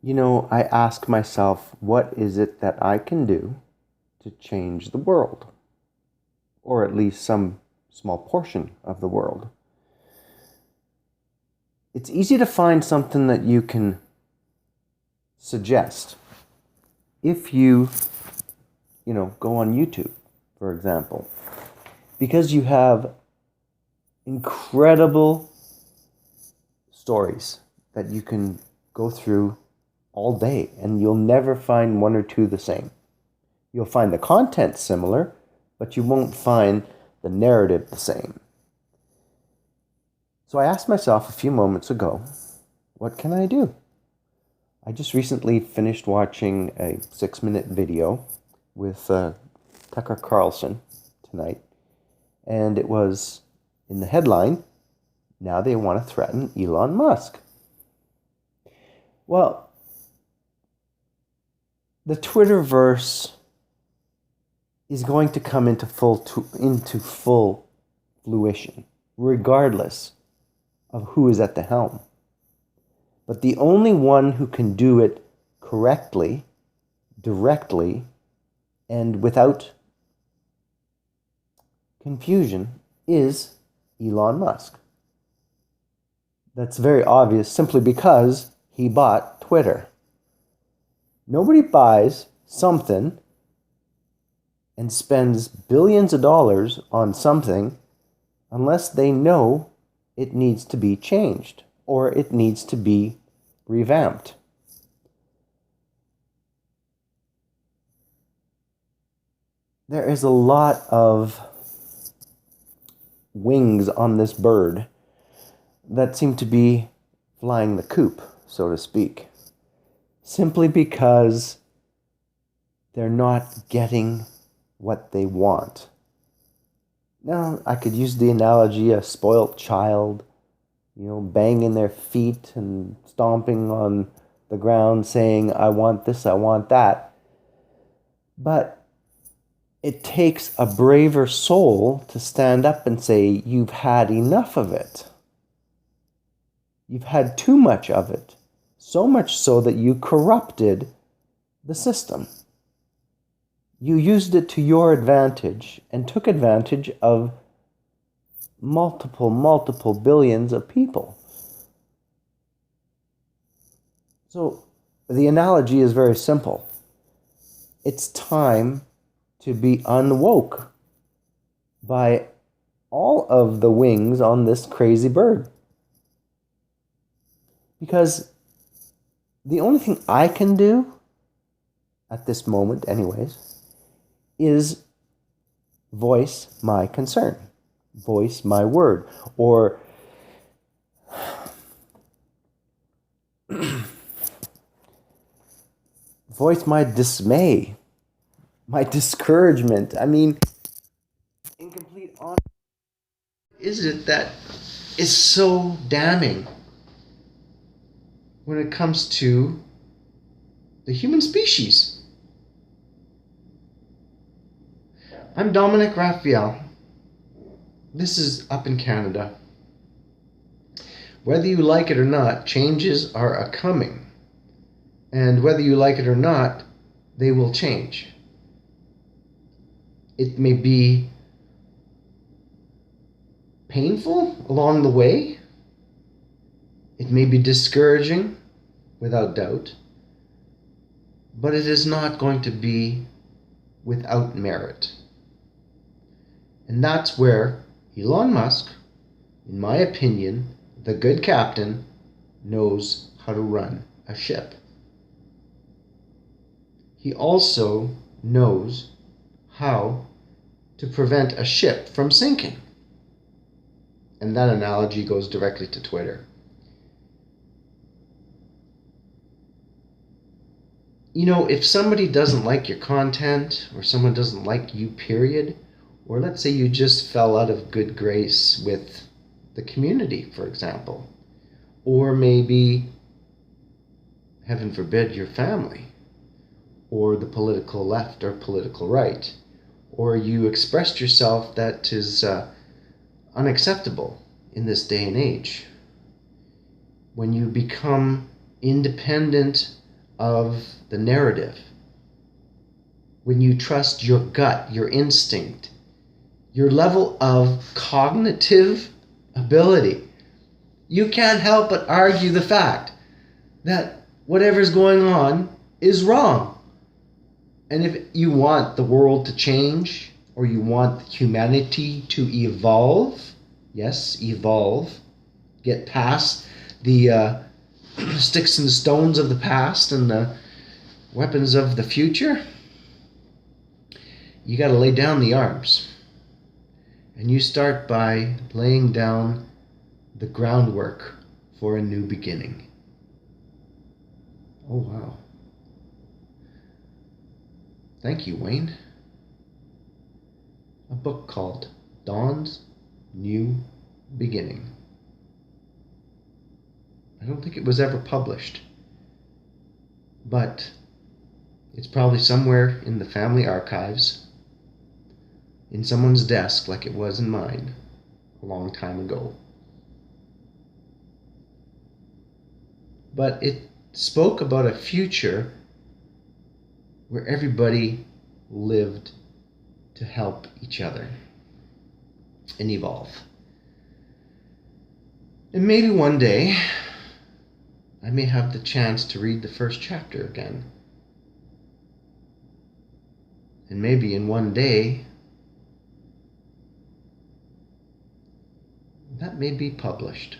I ask myself, what is it that I can do to change the world? Or at least some small portion of the world. It's easy to find something that you can suggest. If you go on YouTube, for example, because you have incredible stories that you can go through all day, and you'll never find one or two the same. You'll find the content similar, but you won't find the narrative the same. So I asked myself a few moments ago, what can I do? I just recently finished watching a 6-minute video with Tucker Carlson tonight, and it was in the headline, now they want to threaten Elon Musk. Well, the Twitterverse is going to come into full fruition, regardless of who is at the helm. But the only one who can do it correctly, directly, and without confusion is Elon Musk. That's very obvious simply because he bought Twitter. Nobody buys something and spends billions of dollars on something unless they know it needs to be changed or it needs to be revamped. There is a lot of wings on this bird that seem to be flying the coop, so to speak, simply because they're not getting what they want. Now, I could use the analogy of a spoilt child, banging their feet and stomping on the ground saying, I want this, I want that. But it takes a braver soul to stand up and say, you've had enough of it. You've had too much of it. So much so that you corrupted the system. You used it to your advantage and took advantage of multiple billions of people. So the analogy is very simple. It's time to be unwoke by all of the wings on this crazy bird. Because the only thing I can do, at this moment anyways, is voice my concern, voice my word, or voice my dismay, my discouragement. I mean, in complete honesty, what is it that is so damning when it comes to the human species? I'm Dominic Raphael. This is Up in Canada. Whether you like it or not, changes are a-coming. And whether you like it or not, they will change. It may be painful along the way. It may be discouraging, without doubt. But it is not going to be without merit. And that's where Elon Musk, in my opinion, the good captain, knows how to run a ship. He also knows how to prevent a ship from sinking. And that analogy goes directly to Twitter. If somebody doesn't like your content, or someone doesn't like you, period, or let's say you just fell out of good grace with the community, for example, or maybe, heaven forbid, your family, or the political left or political right, or you expressed yourself that is unacceptable in this day and age. When you become independent of the narrative, when you trust your gut, your instinct, your level of cognitive ability, you can't help but argue the fact that whatever's going on is wrong. And if you want the world to change, or you want humanity to evolve, yes, evolve, get past the sticks and stones of the past and the weapons of the future, you got to lay down the arms. And you start by laying down the groundwork for a new beginning. Oh, wow. Thank you, Wayne. A book called Dawn's New Beginning. I don't think it was ever published, but it's probably somewhere in the family archives, in someone's desk like it was in mine a long time ago. But it spoke about a future where everybody lived to help each other and evolve. And maybe one day I may have the chance to read the first chapter again. And maybe in one day that may be published.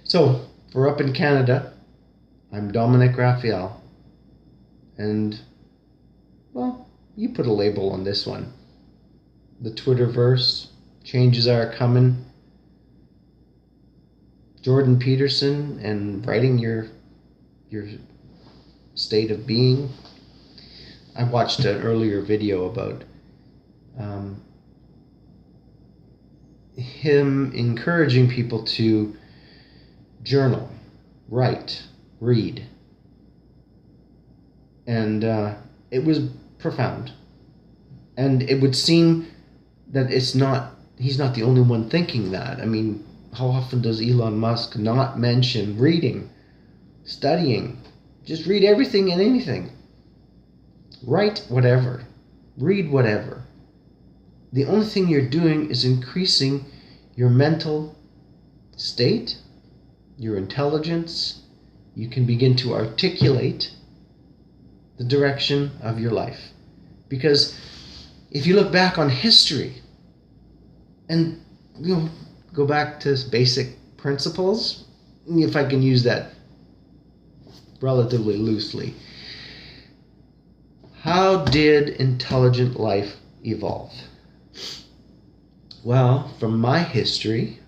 So, for Up in Canada, I'm Dominic Raphael. And, well, you put a label on this one. The Twitterverse, changes are coming. Jordan Peterson and writing your state of being. I watched an earlier video about him encouraging people to journal, write, read. And it was profound. And it would seem that he's not the only one thinking that. I mean, how often does Elon Musk not mention reading, studying? Just read everything and anything. Write whatever. Read whatever. The only thing you're doing is increasing your mental state, your intelligence. You can begin to articulate the direction of your life. Because if you look back on history and go back to basic principles, if I can use that relatively loosely, how did intelligent life evolve? Well, from my history,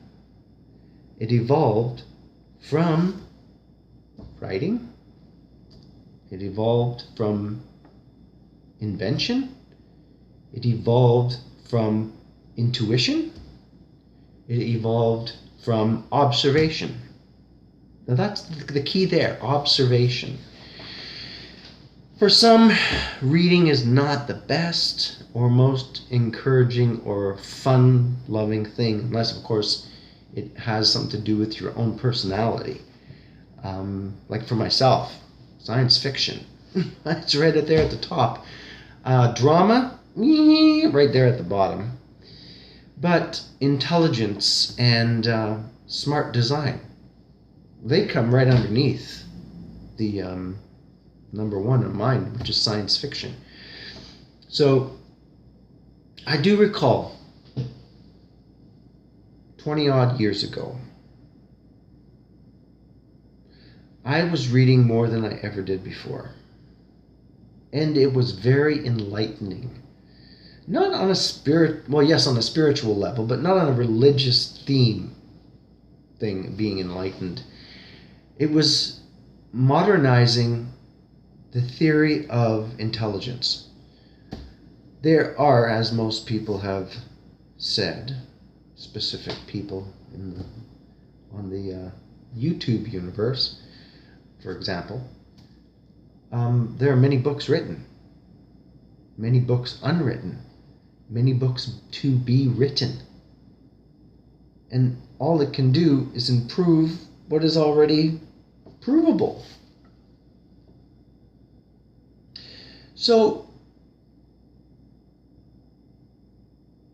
it evolved from writing. It evolved from invention. It evolved from intuition. It evolved from observation. Now that's the key there, observation. For some, reading is not the best or most encouraging or fun-loving thing, unless, of course, it has something to do with your own personality. Like for myself, science fiction. It's right there at the top. Drama, right there at the bottom. But intelligence and smart design, they come right underneath the number one in mine, which is science fiction. So I do recall 20 odd years ago, I was reading more than I ever did before. And it was very enlightening. Not on a on a spiritual level, but not on a religious theme thing, being enlightened. It was modernizing the theory of intelligence. There are, as most people have said, specific people on the YouTube universe, for example, there are many books written, many books unwritten, many books to be written. And all it can do is improve what is already provable. So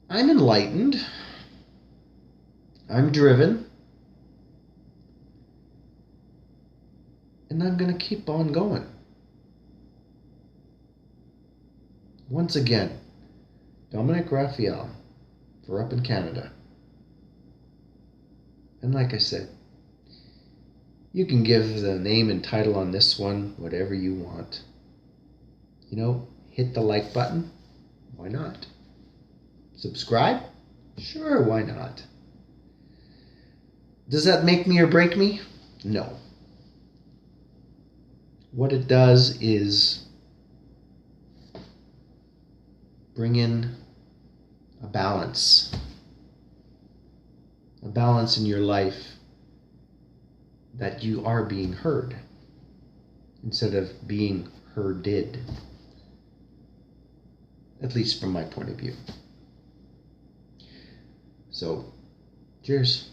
I'm enlightened. I'm driven. And I'm going to keep on going. Once again, Dominic Raphael for Up in Canada. And like I said, you can give the name and title on this one whatever you want. You know, hit the like button. Why not? Subscribe? Sure, why not? Does that make me or break me? No. What it does is bring in a balance in your life that you are being heard instead of being herded, at least from my point of view. So, cheers.